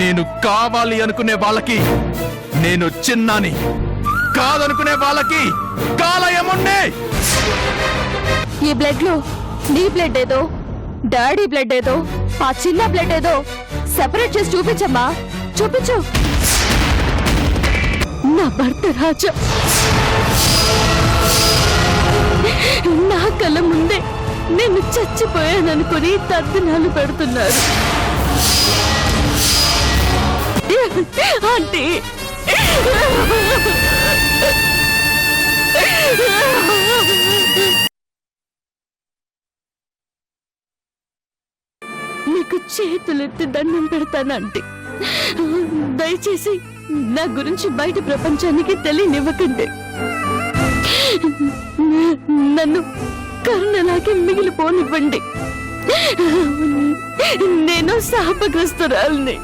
నేను కావాలి అనుకునే వాళ్ళకి నేను చిన్నాని, కాదనుకునే వాళ్ళకి కాలయమున్నే. ఈ బ్లడ్ లో నీ బ్లడ్ ఏదో, డాడీ బ్లడ్ ఏదో, ఆ చిన్న బ్లడ్ ఏదో సెపరేట్ చేసి చూపించమ్మా, చూపించు. నా భర్త రాజా నా కళ్ళ ముందే నేను చచ్చిపోయాననుకుని తర్జనాలు పెడుతున్నారు. ఆంటీ, మీకు చేతులెత్తి దండం పెడతానంటే దయచేసి నా గురించి బయట ప్రపంచానికి తెలియనివ్వకండి. నన్ను కరుణలాగే మిగిలిపోనివ్వండి. నేను శాపగ్రస్తురాల్ని.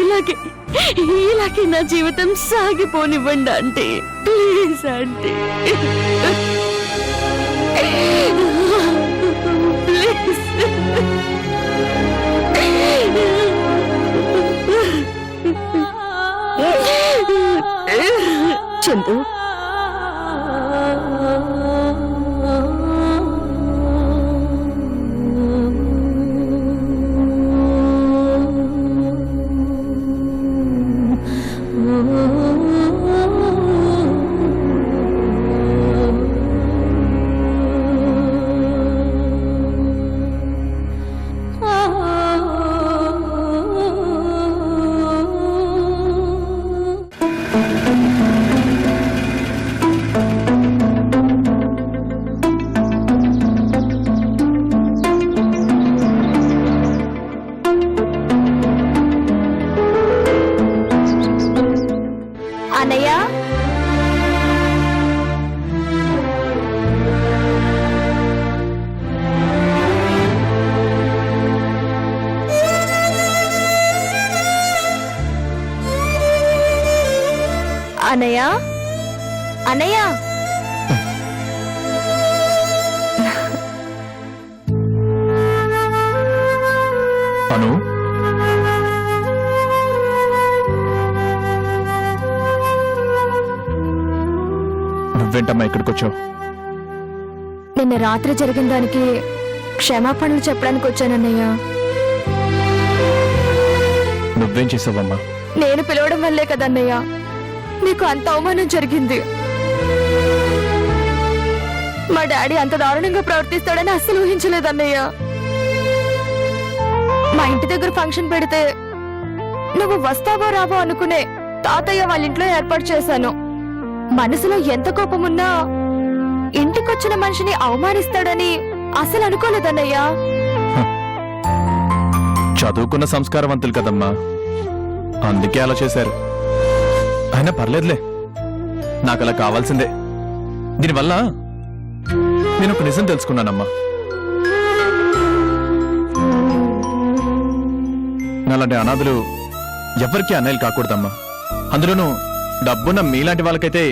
ఇలాగే నా జీవితం సాగిపోనివ్వండి aunty, please aunty, please. Chandu, అన్నయ్య, అన్నయ్య, అన్నయ్య. అను, నువ్వేంటమ్మా ఇక్కడికి వచ్చావు? నిన్న రాత్రి జరిగిన దానికి క్షమాపణలు చెప్పడానికి వచ్చానన్నయ్య. నువ్వేం చేసావమ్మా? నేను పిలవడం వల్లే కదన్నయ్య నీకు అంత అవమానం జరిగింది. మా డాడీ అంత దారుణంగా ప్రవర్తిస్తాడని అస్సలు ఊహించలేదన్నయ్య. మా ఇంటి దగ్గర ఫంక్షన్ పెడితే నువ్వు వస్తావో రావో అనుకునే తాతయ్య వాళ్ళ ఇంట్లో ఏర్పాటు చేశాను. మనసులో ఎంత కోపమున్నా ఇంటికొచ్చిన మనిషిని అవమానిస్తాడని అసలు అనుకోలేదన్నయ్యా. చదువుకున్న సంస్కారవంతులు కదమ్మా, అందుకే అలా చేశారు. అయినా పర్లేదులే, నాకు అలా కావాల్సిందే. దీనివల్ల నేను ఒక నిజం తెలుసుకున్నానమ్మా. నాలాంటి అనాథులు ఎవరికీ అన్నయ్యలు కాకూడదమ్మా. అందులోనూ డబ్బున్న మీలాంటి వాళ్ళకైతే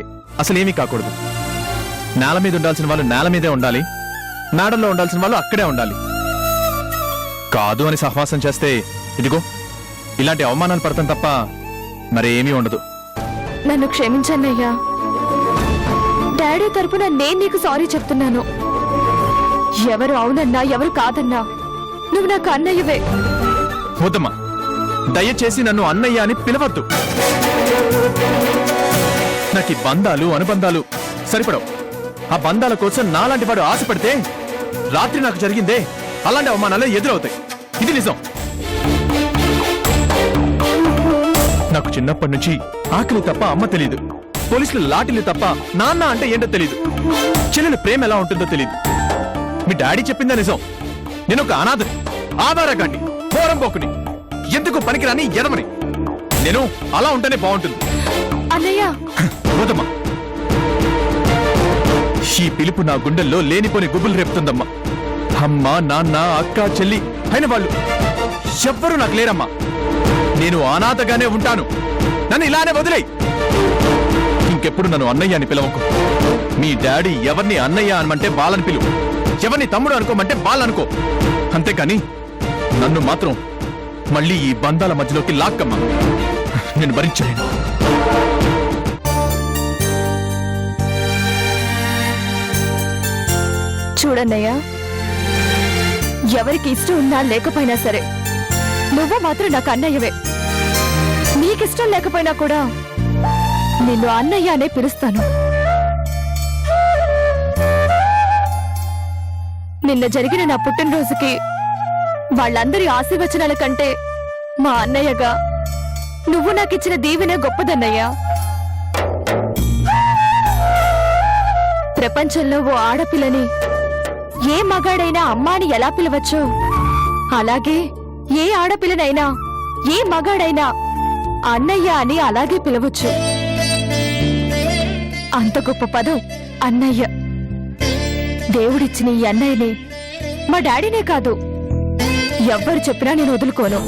అసలేమీ కాకూడదు. నేల మీద ఉండాల్సిన వాళ్ళు నేల మీదే ఉండాలి, మేడల్లో ఉండాల్సిన వాళ్ళు అక్కడే ఉండాలి. కాదు అని సహవాసం చేస్తే ఇదిగో ఇలాంటి అవమానాలు పడతాం తప్ప మరేమీ ఉండదు. నన్ను క్షమించన్నయ్యా. డాడీ తరపున నేను నీకు సారీ చెప్తున్నాను. ఎవరు అవునన్నా ఎవరు కాదన్నా నువ్వు నాకు అన్నయ్యవే. వద్దమ్మా, దయచేసి నన్ను అన్నయ్య అని పిలవద్దు. నాకు ఈ బంధాలు అనుబంధాలు సరిపడవు. ఆ బంధాల కోసం నాలాంటి వాడు ఆశపడితే రాత్రి నాకు జరిగిందే అలాంటి అవమానాలు ఎదురవుతాయి. ఇది నిజం. నాకు చిన్నప్పటి నుంచి ఆకలి తప్ప అమ్మ తెలీదు, పోలీసులు లాఠీలు తప్ప నాన్న అంటే ఏంటో తెలీదు, చెల్లెల ప్రేమ ఎలా ఉంటుందో తెలీదు. మీ డాడీ చెప్పిందా నిజం. నేను ఒక అనాథని, ఆధారగాండి, పోరంపోకుని, ఎందుకు పనికిరాని ఎదమని. నేను అలా ఉంటేనే బాగుంటుంది. అన్నయ్య, వదమ్మా, ఈ పిలుపు నా గుండెల్లో లేనిపోని గుబులు రేపుతుందమ్మా. అమ్మ, నాన్న, అక్క, చెల్లి అయిన వాళ్ళు ఎవ్వరూ నాకు లేరమ్మా. నేను అనాథగానే ఉంటాను. నన్ను ఇలానే వదిలేయ్. ఇంకెప్పుడు నన్ను అన్నయ్య అని పిలవకు. మీ డాడీ ఎవరిని అన్నయ్య అనమంటే వాళ్ళని పిలువు, ఎవరిని తమ్ముడు అనుకోమంటే వాళ్ళనుకో. అంతేకాని నన్ను మాత్రం మళ్ళీ ఈ బంధాల మధ్యలోకి లాక్కమ్మా. నేను భరించలేను. చూడన్నయ్యా, ఎవరికి ఇష్టం ఉన్నా లేకపోయినా సరే నువ్వు మాత్రం నాకు అన్నయ్యవే. నీకిష్టం లేకపోయినా కూడా నిన్ను అన్నయ్య అనే పిలుస్తాను. నిన్న జరిగిన నా పుట్టినరోజుకి వాళ్ళందరి ఆశీర్వచనాల కంటే మా అన్నయ్యగా నువ్వు నాకిచ్చిన దీవెనే గొప్పదన్నయ్యా. ప్రపంచంలో ఓ ఆడపిల్లని ఏ మగాడైనా అమ్మాని ఎలా పిలవచ్చో అలాగే ఏ ఆడపిల్లనైనా ఏ మగాడైనా అన్నయ్య అని అలాగే పిలవచ్చు. అంత గొప్ప పదం అన్నయ్య. దేవుడిచ్చిన ఈ అన్నయ్యని మా డాడీనే కాదు, ఎవ్వరు చెప్పినా నేను వదులుకోను.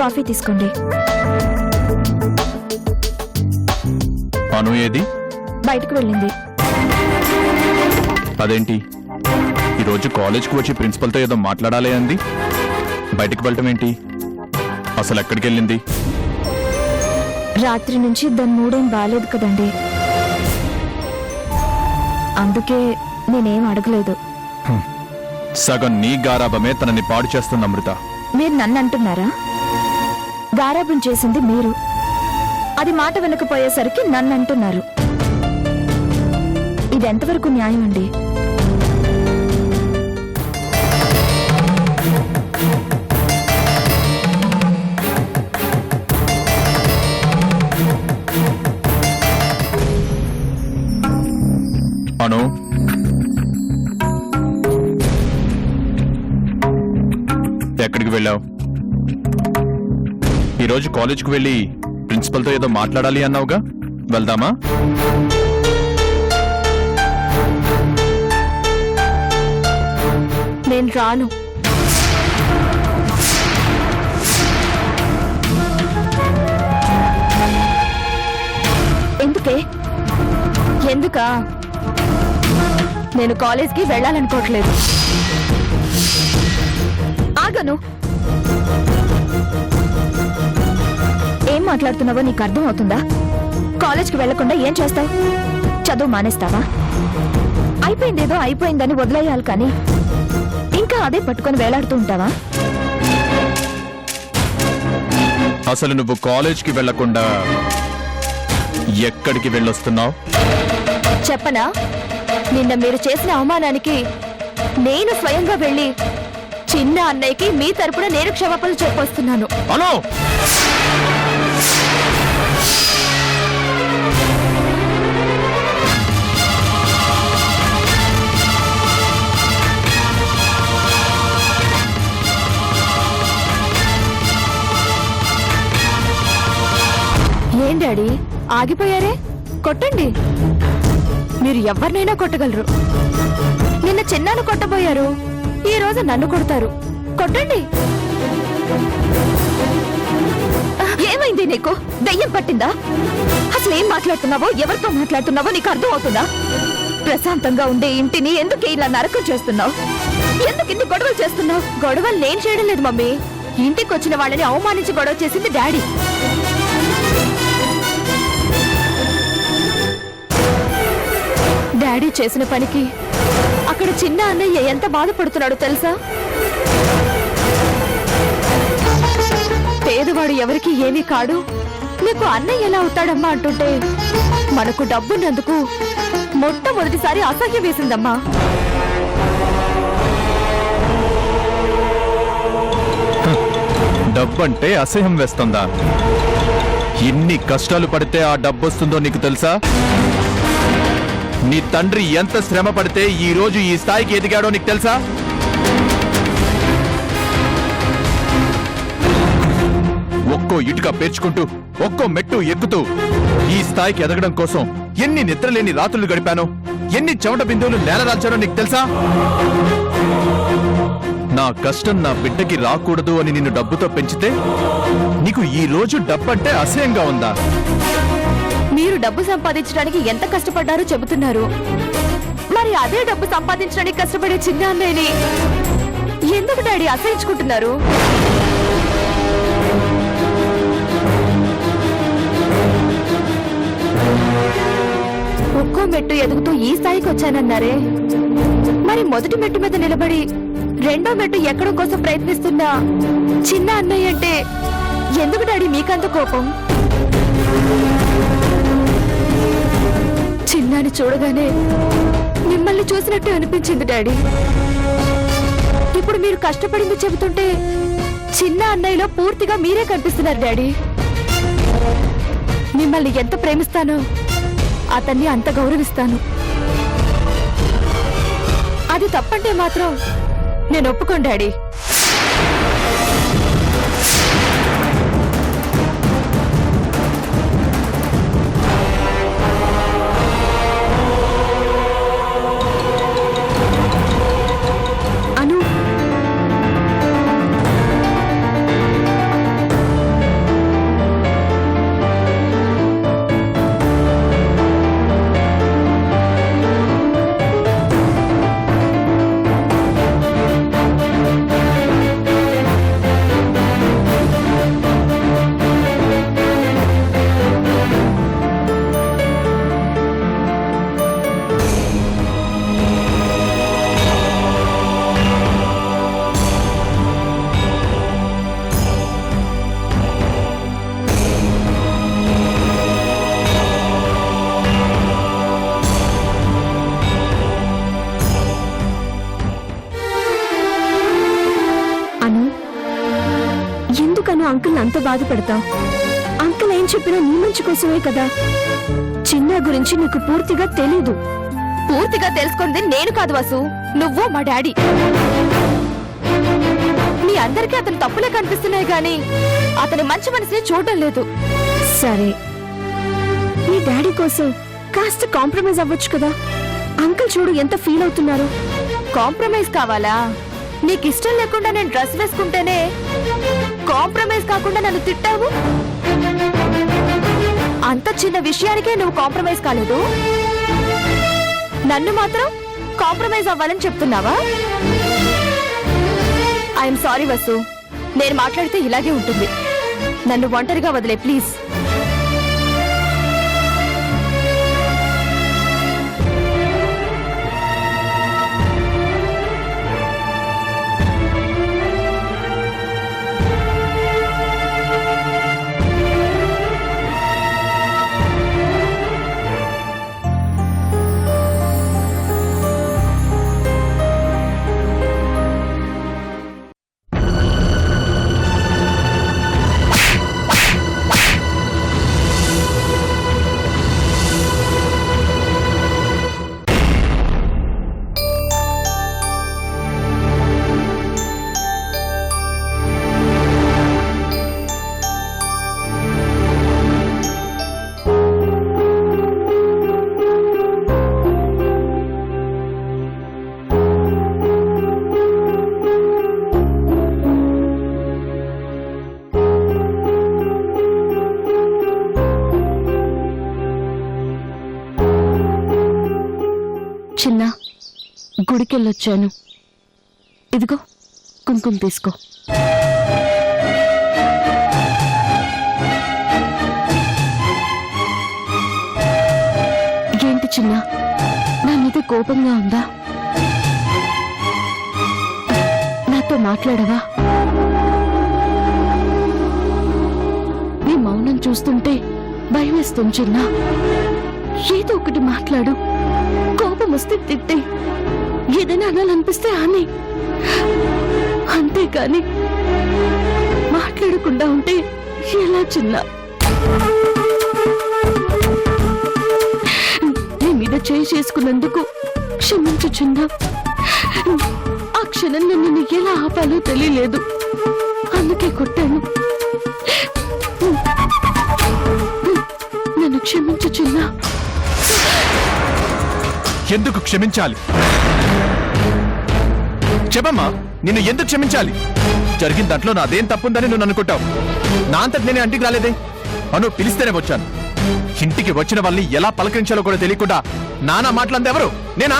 కాఫీ తీసుకోండి. అను ఏది? బయటకు వెళ్ళింది. అదేంటి, ఈరోజు కాలేజ్కి వచ్చి ప్రిన్సిపల్తో ఏదో మాట్లాడాలి అంది. బయటకు వెళ్ళటం ఏంటి? అసలు ఎక్కడికి వెళ్ళింది? రాత్రి నుంచి దాని మూడేం బాలేదు కదండి, అందుకే నేనేం అడగలేదు. సగం నీ గారాబమే తనని పాడు చేస్తుంది అమృత. మీరు నన్ను అంటున్నారా? గారాబం చేసింది మీరు, అది మాట వినకపోయేసరికి నన్ను అంటున్నారు. ఇదెంతవరకు న్యాయం అండి? అను, ఎక్కడికి వెళ్ళావు? ఈరోజు కాలేజ్కి వెళ్ళి ప్రిన్సిపల్తో ఏదో మాట్లాడాలి అన్నావుగా, వెళ్దామా? నేను రాను. ఎందుకే? ఎందుకా? నేను కాలేజ్కి వెళ్ళాలనుకోవట్లేదు. ఆగను. ఏం మాట్లాడుతున్నావో నీకు అర్థం అవుతుందా? కాలేజ్కి వెళ్లకుండా ఏం చేస్తావు? చదువు మానేస్తావా? అయిపోయిందేదో అయిపోయిందని వదిలేయాలి కానీ ఇంకా అదే పట్టుకొని వేలాడుతూ ఉంటావా? అసలు నువ్వు కాలేజ్కి వెళ్లకుండా ఎక్కడికి వెళ్ళొస్తున్నావు? చెప్పనా? నిన్న మీరు చేసిన అవమానానికి నేను స్వయంగా వెళ్ళి చిన్న అన్నయ్యకి మీ తరపున నేను క్షమాపణలు చెప్పొస్తున్నాను. హలో, ఏం డాడీ ఆగిపోయారే? కొట్టండి. మీరు ఎవరినైనా కొట్టగలరు. నిన్న చిన్నాను కొట్టబోయారు, ఈ రోజు నన్ను కొడతారు. కొట్టండి. ఏమైంది నీకు? దయ్యం పట్టిందా? అసలు ఏం మాట్లాడుతున్నావో, ఎవరితో మాట్లాడుతున్నావో నీకు అర్థం అవుతుందా? ప్రశాంతంగా ఉండే ఇంటిని ఎందుకు ఇలా నరకం చేస్తున్నావు? ఎందుకు ఇన్ని గొడవలు చేస్తున్నావు? గొడవలు నేను చేయడం లేదు మమ్మీ. ఇంటికి వచ్చిన వాళ్ళని అవమానించి గొడవ చేసింది డాడీ. డాడీ చేసిన పనికి అక్కడ చిన్న అన్నయ్య ఎంత బాధపడుతున్నాడో తెలుసా? పేదవాడు ఎవరికి ఏమీ కాడు, నీకు అన్నయ్య ఎలా అవుతాడమ్మా అంటుంటే మనకు డబ్బున్నందుకు మొట్టమొదటిసారి అసహ్యం వేసిందమ్మా. డబ్బంటే అసహ్యం వేస్తుందా? ఎన్ని కష్టాలు పడితే ఆ డబ్బు వస్తుందో నీకు తెలుసా? నీ తండ్రి ఎంత శ్రమ పడితే ఈ రోజు ఈ స్థాయికి ఎదిగాడో నీకు తెలుసా? ఒక్కో ఇటుక పేర్చుకుంటూ ఒక్కో మెట్టు ఎక్కుతూ ఈ స్థాయికి ఎదగడం కోసం ఎన్ని నిద్రలేని రాత్రులు గడిపానో, ఎన్ని చెమట బిందువులు నేలరాల్చానో నీకు తెలుసా? నా కష్టం నా బిడ్డకి రాకూడదు అని నిన్ను డబ్బుతో పెంచితే నీకు ఈ రోజు డబ్బంటే అసహ్యంగా ఉందా? మీరు డబ్బు సంపాదించడానికి ఎంత కష్టపడ్డారో చెబుతున్నారు. మరి అదే డబ్బు సంపాదించడానికి కష్టపడే చిన్న అన్నయ్యని ఎందుకు డాడీ అసహించుకుంటున్నారు? ఒక్కో మెట్టు ఎదుగుతూ ఈ స్థాయికి వచ్చానన్నారే, మరి మొదటి మెట్టు మీద నిలబడి రెండో మెట్టు ఎక్కడం కోసం ప్రయత్నిస్తున్నా చిన్న అన్నయ్య అంటే ఎందుకు డాడీ మీకంత కోపం? చిన్నాని చూడగానే మిమ్మల్ని చూసినట్టు అనిపించింది డాడీ. ఇప్పుడు మీరు కష్టపడింది చెబుతుంటే చిన్న అన్నయ్యలో పూర్తిగా మీరే కనిపిస్తున్నారు డాడీ. మిమ్మల్ని ఎంత ప్రేమిస్తానో అతన్ని అంత గౌరవిస్తాను. అది తప్పంటే మాత్రం నేను ఒప్పుకోను డాడీ. అను, ఎందుకను అంకుల్ అంత బాధపడతావు? అంకుల్ ఏం చెప్పినా నీ మంచి కోసమే కదా. చిన్న గురించి నీకు పూర్తిగా తెలీదు. పూర్తిగా తెలుసుకుంది నేను కాదు వసు, నువ్వు మా డాడీ. మీ అందరికీ అతను తప్పులే కనిపిస్తున్నాయి గాని అతని మంచి మనసుని చూడడం లేదు. సరే, మీ డాడీ కోసం కాస్త కాంప్రమైజ్ అవ్వచ్చు కదా. అంకుల్ చూడు ఎంత ఫీల్ అవుతున్నారు. కాంప్రమైజ్ కావాలా? నీకు ఇష్టం లేకుండా నేను డ్రెస్ వేసుకుంటేనే కాంప్రమైజ్ కాకుండా నన్ను తిట్టావు. అంత చిన్న విషయానికే నువ్వు కాంప్రమైజ్ కాలేదు, నన్ను మాత్రం కాంప్రమైజ్ అవ్వాలని చెప్తున్నావా? ఐఎమ్ సారీ వసు, నేను మాట్లాడితే ఇలాగే ఉంటుంది. నన్ను ఒంటరిగా వదిలే ప్లీజ్. చిన్న, గుడికెళ్ళొచ్చాను. ఇదిగో కుంకుమ తీసుకో. ఏంటి చిన్న, నా మీద కోపంగా ఉందా? నాతో మాట్లాడవా? నీ మౌనం చూస్తుంటే భయం వేస్తుంది చిన్న. ఏదో ఒకటి మాట్లాడు. కోపం వస్తే తిట్టే, ఏదైనా అనాలనిపిస్తే అని, అంతేకాని మాట్లాడకుండా ఉంటే ఎలా చిన్న? నీ మీద చేయి చేసుకున్నందుకు క్షమించు చిన్న. ఆ క్షణంలో నిన్ను ఎలా ఆపాలో తెలియలేదు, అందుకే కొట్టాను. నన్ను క్షమించు చిన్న. ఎందుకు క్షమించాలి? చెప్పమ్మా, నిన్ను ఎందుకు క్షమించాలి? జరిగిన దాంట్లో నాదేం తప్పుందని నువ్వు అనుకుంటావు. నా అంతటి నేనే ఇంటికి రాలేదే. అను పిలిస్తేనే వచ్చాను. ఇంటికి వచ్చిన వాళ్ళని ఎలా పలకరించాలో కూడా తెలియకుండా నానా మాటలంది ఎవరు? నేనా?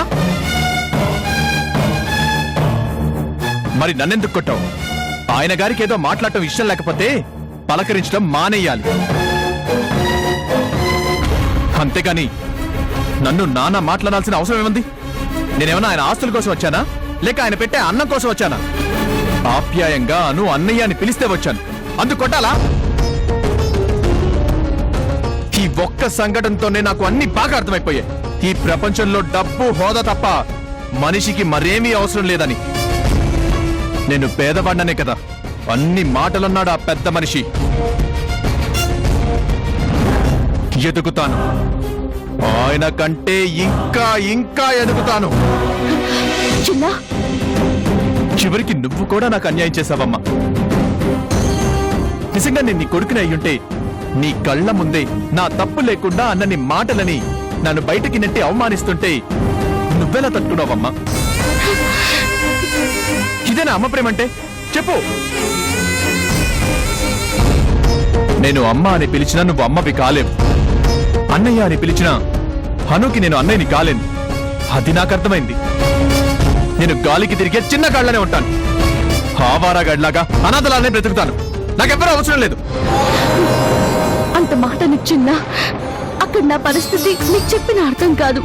మరి నన్నెందుకు కొట్టావు? ఆయన గారికి ఏదో మాట్లాడటం ఇష్టం లేకపోతే పలకరించడం మానేయాలి, అంతేగాని నన్ను నానా మాట్లాడాల్సిన అవసరం ఏముంది? నేనేమన్నా ఆయన ఆస్తుల కోసం వచ్చానా, లేక ఆయన పెట్టే అన్నం కోసం వచ్చానా? ఆప్యాయంగా అను అన్నయ్య అని పిలిస్తే వచ్చాను, అందుకు కొట్టాలా? ఈ ఒక్క సంఘటనతోనే నాకు అన్ని బాగా అర్థమైపోయాయి. ఈ ప్రపంచంలో డబ్బు హోదా తప్ప మనిషికి మరేమీ అవసరం లేదని. నేను పేదవాడిననే కదా అన్ని మాటలున్నాడు ఆ పెద్ద మనిషి. ఎదుగుతాను, ఆయన కంటే ఇంకా ఇంకా ఎదుగుతాను. చిన్నా, చివరికి నువ్వు కూడా నాకు అన్యాయం చేశావమ్మా. నిజంగా నేను నీ కొడుకుని అయ్యుంటే నీ కళ్ళ ముందే నా తప్పు లేకుండా అన్నని మాటలని నన్ను బయటికి నెట్టి అవమానిస్తుంటే నువ్వెలా తట్టుకున్నావమ్మా? ఇదేనా అమ్మ ప్రేమంటే? చెప్పు. నేను అమ్మ అని పిలిచినా నువ్వు అమ్మవి కాలేవు, అన్నయ్య అని పిలిచినా హనుకి నేను అన్నయ్యని కాలేను. అది నాకు అర్థమైంది. నేను గాలికి తిరిగే చిన్న గాళ్ళనే ఉంటాను, ఆవారాగాడిలాగా అనాథలానే బ్రతుకుతాను. నాకెవ్వరూ అవసరం లేదు. అంత మాట నిచ్చిన్నా, అక్కడ నా పరిస్థితి నీకు చెప్పిన అర్థం కాదు.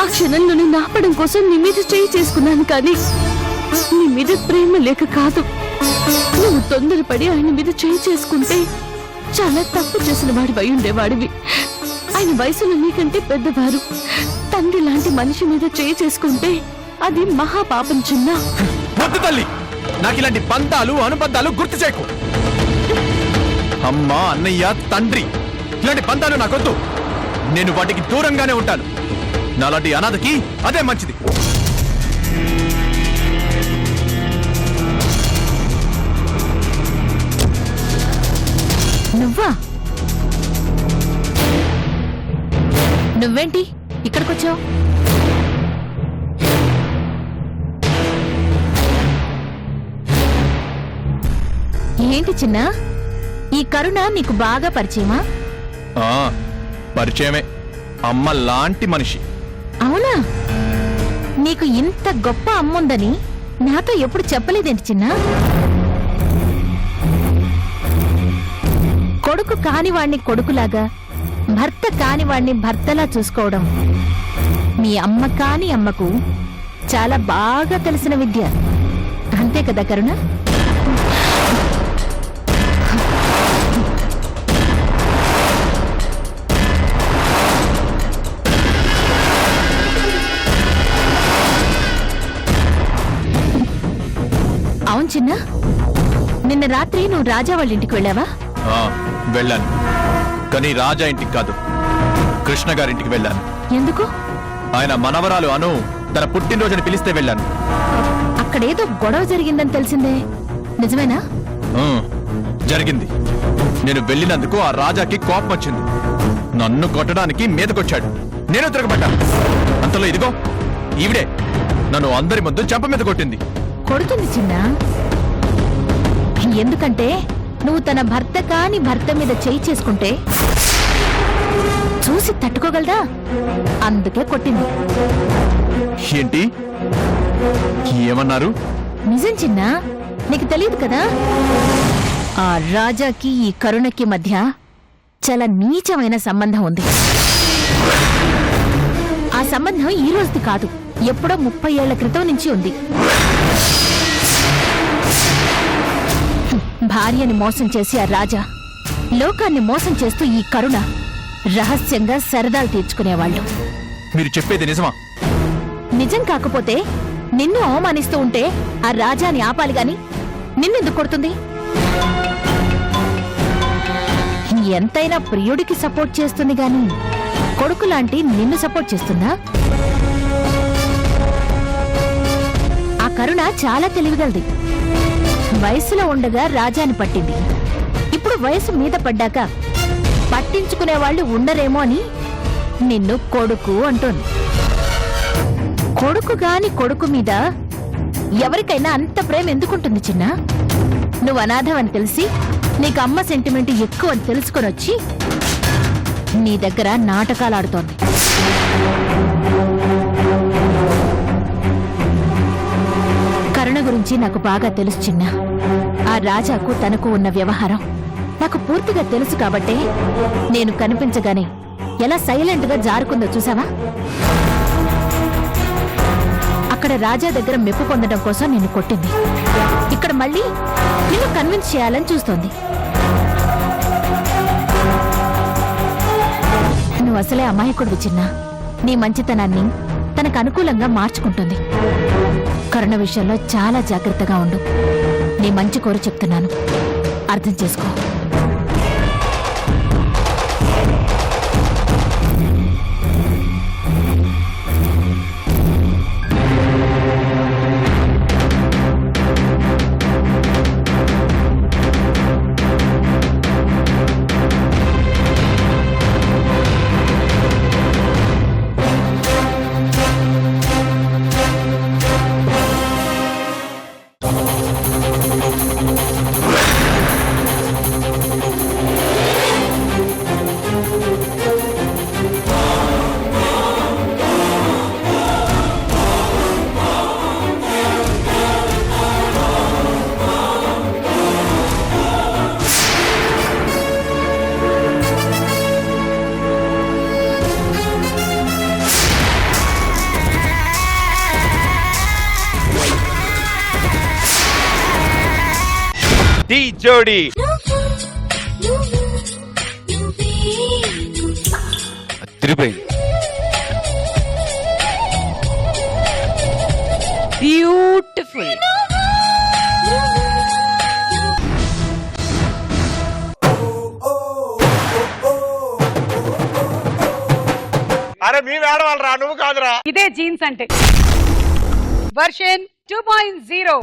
ఆ క్షణంలో నిన్ను ఆపడం కోసం నీ మీద చేయి చేసుకున్నాను, కానీ నీ మీద ప్రేమ లేక కాదు. నువ్వు తొందరపడి ఆయన మీద చేయి చేసుకుంటే చాలా తప్పు చేసిన వాడివై ఉండేవాడివి. ఆయన వయసులో నీకంటే పెద్దవారు. తండ్రి లాంటి మనిషి మీద చేయి చేసుకుంటే అది మహాపాపం చిన్న. వద్దు తల్లి, నాకు ఇలాంటి బంధాలు అనుబంధాలు గుర్తు చేయకు. అమ్మ, అన్నయ్య, తండ్రి ఇలాంటి బంధాలు నాకొద్దు. నేను వాటికి దూరంగానే ఉంటాను. నాలాంటి అనాథకి అదే మంచిది. నువ్వా? నువ్వేంటి ఇక్కడికొచ్చావు? ఏంటి చిన్న, ఈ కరుణ నీకు బాగా పరిచయమా? ఆ, పరిచయమే. అమ్మ లాంటి మనిషి. అవునా? నీకు ఇంత గొప్ప అమ్ముందని నాతో ఎప్పుడు చెప్పలేదేంటి చిన్న? కొడుకు కానివాణ్ణి కొడుకులాగా, భర్త కానివాణ్ణి భర్తలా చూసుకోవడం మీ అమ్మ కాని అమ్మకు చాలా బాగా తెలిసిన విద్య. అంతే కదా కరుణ? అవును చిన్న, నిన్న రాత్రి నువ్వు రాజా వాళ్ళ ఇంటికి వెళ్ళావా? ఆ, వెళ్ళాను. కానీ రాజా ఇంటికి కాదు, కృష్ణ గారింటికి వెళ్ళాను. ఎందుకు? ఆయన మనవరాలు అను తన పుట్టినరోజుని పిలిస్తే వెళ్ళాను. అక్కడేదో గొడవ జరిగిందని తెలిసిందే, నిజమేనా? జరిగింది. నేను వెళ్ళినందుకు ఆ రాజాకి కోపం వచ్చింది. నన్ను కొట్టడానికి మీదకొచ్చాడు. నేను తిరగబడ్డాను. అంతలో ఇదిగో ఈవిడే నన్ను అందరి ముందు చెంప మీద కొట్టింది. కొడుతుంది చిన్న, ఎందుకంటే నువ్వు తన భర్త కాని భర్త మీద చేయి చేసుకుంటే చూసి తట్టుకోగలదా, అందుకే కొట్టింది. ఏంటి ఏమన్నారు? నిజం చిన్న, నీకు తెలియదు కదా, ఆ రాజాకి ఈ కరుణకి మధ్య చాలా నీచమైన సంబంధం ఉంది. ఆ సంబంధం ఈ రోజుది కాదు, ఎప్పుడో 30 ఏళ్ల క్రితం నుంచి ఉంది. భార్యని మోసం చేసి ఆ రాజా, లోకాన్ని మోసం చేస్తూ ఈ కరుణ రహస్యంగా సరదాలు తీర్చుకునేవాళ్ళు. మీరు చెప్పేది నిజమా? నిజం కాకపోతే నిన్ను అవమానిస్తూ ఉంటే ఆ రాజాని ఆపాలి గాని నిన్నెందుకు కొడుతుంది? ఎంతైనా ప్రియుడికి సపోర్ట్ చేస్తుంది గాని కొడుకు లాంటి నిన్ను సపోర్ట్ చేస్తుందా? ఆ కరుణ చాలా తెలివిగలది. వయసులో ఉండగా రాజాని పట్టింది. ఇప్పుడు వయసు మీద పడ్డాక పట్టించుకునే వాళ్ళు ఉండరేమో అని నిన్ను కొడుకు అంటోంది. కొడుకు గాని కొడుకు మీద ఎవరికైనా అంత ప్రేమ ఎందుకుంటుంది చిన్న? నువ్వు అనాథవని తెలిసి నీకు అమ్మ సెంటిమెంట్ ఎక్కువ అని తెలుసుకొని వచ్చి నీ దగ్గర నాటకాలు ఆడుతోంది. కరుణ గురించి నాకు బాగా తెలుసు చిన్న. ఆ రాజాకు తనకు ఉన్న వ్యవహారం నాకు పూర్తిగా తెలుసు కాబట్టే నేను కనిపించగానే ఎలా సైలెంట్ గా జారుకుందో చూసావా? అక్కడ రాజా దగ్గర మెప్పు పొందడం కోసం నిన్ను కొట్టింది. ఇక్కడ మళ్ళీ నిన్ను కన్విన్స్ చేయాలని చూస్తోంది. నువ్వు అసలే అమాయకుడివి చిన్న. నీ మంచితనాన్ని తనకు అనుకూలంగా మార్చుకుంటుంది. కరుణ విషయంలో చాలా జాగ్రత్తగా ఉండు. నీ మంచి కోరి చెప్తున్నాను, అర్థం చేసుకో. టీ జోడి తిరిగిపోయింది. బ్యూటిఫుల్. అరే మీ ఆడవాళ్ళరా, నువ్వు కాదురా. ఇదే జీన్స్ అంటే వర్షన్ 2.0.